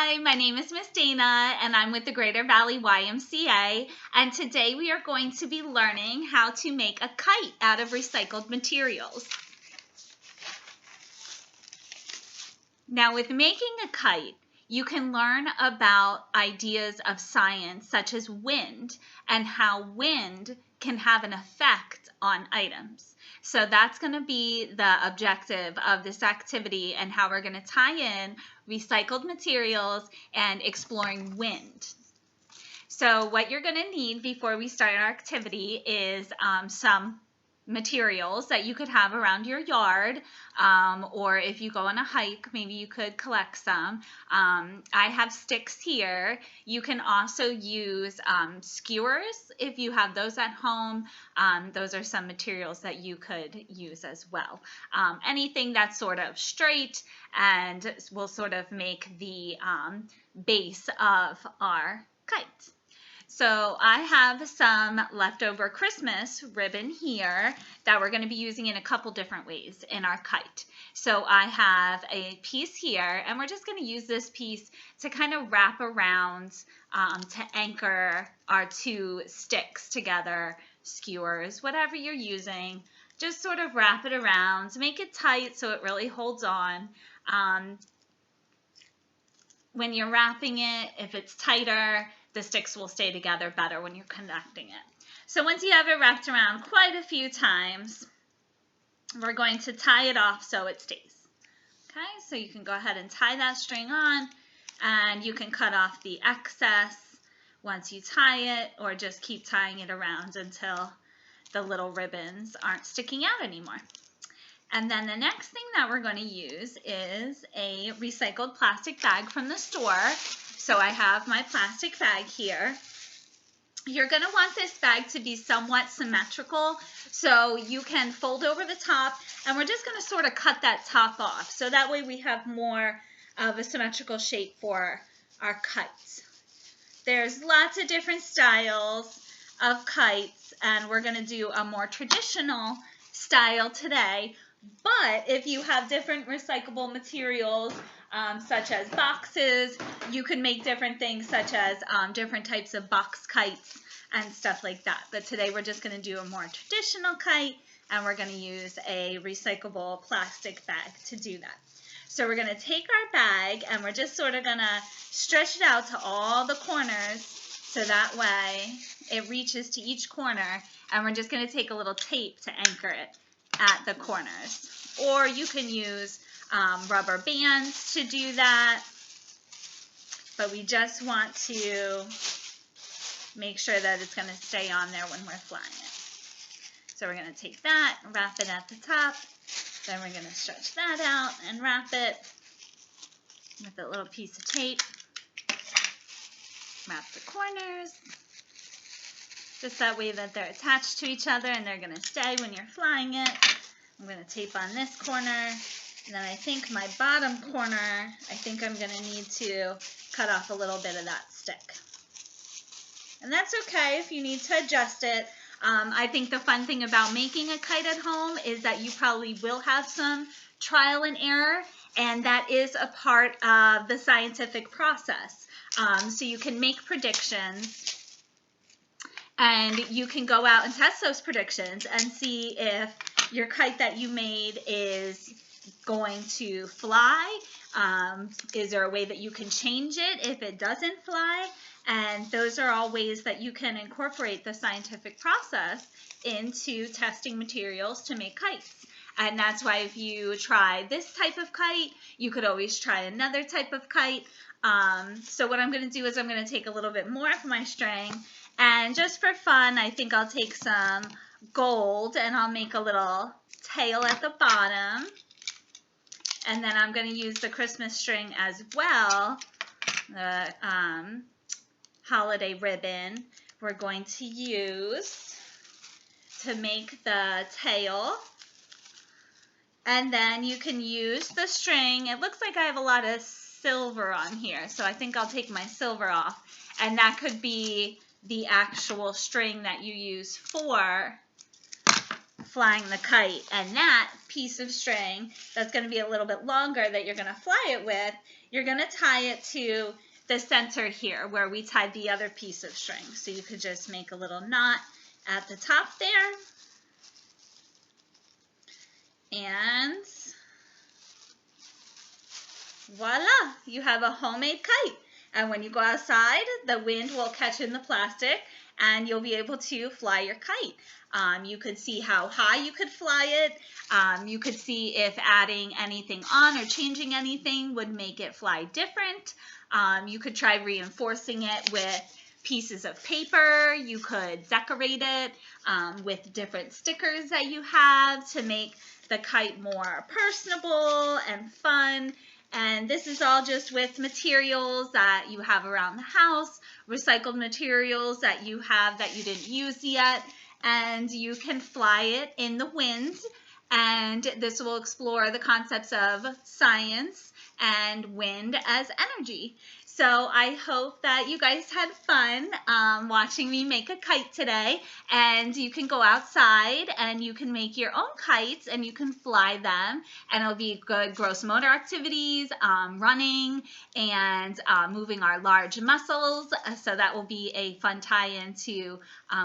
Hi, my name is Miss Dana and I'm with the Greater Valley YMCA, and today we are going to be learning how to make a kite out of recycled materials. Now, with making a kite, you can learn about ideas of science such as wind and how wind can have an effect on items. So that's going to be the objective of this activity and how we're going to tie in recycled materials and exploring wind. So what you're going to need before we start our activity is some materials that you could have around your yard, or if you go on a hike, maybe you could collect some. I have sticks here. You can also use skewers if you have those at home. Those are some materials that you could use as well. Anything that's sort of straight and will sort of make the base of our kite. So I have some leftover Christmas ribbon here that we're going to be using in a couple different ways in our kite. So I have a piece here, and we're just going to use this piece to kind of wrap around to anchor our two sticks together, skewers, whatever you're using. Just sort of wrap it around, make it tight so it really holds on. When you're wrapping it, if it's tighter, the sticks will stay together better when you're connecting it. So once you have it wrapped around quite a few times, we're going to tie it off so it stays. Okay, so you can go ahead and tie that string on, and you can cut off the excess once you tie it, or just keep tying it around until the little ribbons aren't sticking out anymore. And then the next thing that we're going to use is a recycled plastic bag from the store. So I have my plastic bag here. You're going to want this bag to be somewhat symmetrical, so you can fold over the top, and we're just going to sort of cut that top off, so that way we have more of a symmetrical shape for our kites. There's lots of different styles of kites, and we're going to do a more traditional style today. But if you have different recyclable materials, such as boxes, you can make different things such as different types of box kites and stuff like that. But today we're just going to do a more traditional kite, and we're going to use a recyclable plastic bag to do that. So we're going to take our bag, and we're just sort of going to stretch it out to all the corners, so that way it reaches to each corner, and we're just going to take a little tape to anchor it at the corners. Or you can use rubber bands to do that, but we just want to make sure that it's going to stay on there when we're flying it. So we're going to take that, wrap it at the top, then we're going to stretch that out and wrap it with a little piece of tape. Wrap the corners, just that way that they're attached to each other and they're going to stay when you're flying it. I'm going to tape on this corner, and then I think my bottom corner, I think I'm going to need to cut off a little bit of that stick. And that's okay if you need to adjust it. I think the fun thing about making a kite at home is that you probably will have some trial and error, and that is a part of the scientific process. So you can make predictions, and you can go out and test those predictions and see if your kite that you made is going to fly. Is there a way that you can change it if it doesn't fly? And those are all ways that you can incorporate the scientific process into testing materials to make kites. And that's why if you try this type of kite, you could always try another type of kite. So what I'm going to do is I'm going to take a little bit more of my string, and just for fun, I think I'll take some gold and I'll make a little tail at the bottom. And then I'm going to use the Christmas string as well, the holiday ribbon we're going to use to make the tail. And then you can use the string. It looks like I have a lot of silver on here, so I think I'll take my silver off. And that could be the actual string that you use for flying the kite. And that piece of string that's going to be a little bit longer that you're going to fly it with you're going to tie it to the center here where we tied the other piece of string. So you could just make a little knot at the top there. And voila, you have a homemade kite. And when you go outside, the wind will catch in the plastic and you'll be able to fly your kite. You could see how high you could fly it. You could see if adding anything on or changing anything would make it fly different. You could try reinforcing it with pieces of paper. You could decorate it with different stickers that you have to make the kite more personable and fun. And this is all just with materials that you have around the house, recycled materials that you have that you didn't use yet, and you can fly it in the wind. And this will explore the concepts of science and wind as energy. So I hope that you guys had fun watching me make a kite today, and you can go outside and you can make your own kites and you can fly them, and it'll be good gross motor activities, running and moving our large muscles. So that will be a fun tie-in to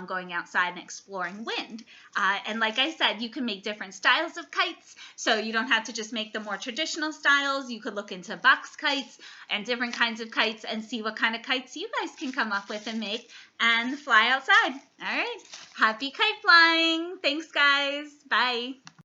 going outside and exploring wind. And like I said, you can make different styles of kites, so you don't have to just make the more traditional styles. You could look into box kites and different kinds of kites and see what kind of kites you guys can come up with and make and fly outside. All right, happy kite flying. Thanks, guys. Bye.